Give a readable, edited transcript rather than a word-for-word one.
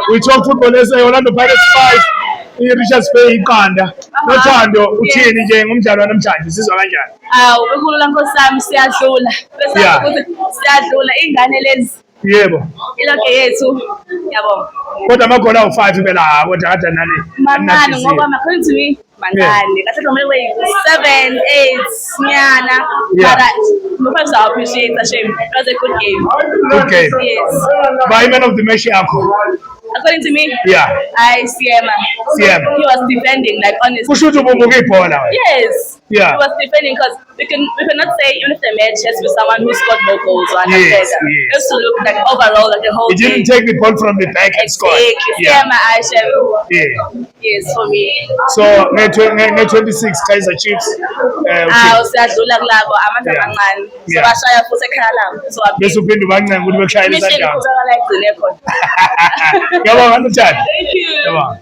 We talk football SA Orlando Pirates 5 i-Richards Bay iqanda. Nothando uthini nje ngomdlalo wanamhlanje sizwa kanjani? Bekhulula Nkosi yami siyadlula. Bese ukuthi siyadlula ingane lezi. Yebo. Ilokho yethu. Yabo. Kodwa amagoli awu5 phela kodwa kade nani. Mancane ngoba according to me mancane. Kahle kumele kube 7, 8 nyana. But first I appreciate the shame. It was a good game. Good game. Yes. By man of the match yakho. According to me, yeah, I Siema. He was defending, like honestly. Kushuthi ububuka ibhola. Yes. Yeah. He was defending because we cannot say even if the match has to be someone who scored more goals or yes. Just to look like overall like the whole He didn't take the ball from the back and score. Yeah. Aisha. Yeah. Yes, for me. So, 26 Kaizer Chiefs. Siyadlula kulabo abantu abancane. So bashaya futhi ekhaya labo. So bese uphinde ubancane ukuthi bekushayela isandla. Mission khona la igcine khona. Yabonga Nothando. Thank you. Yabonga.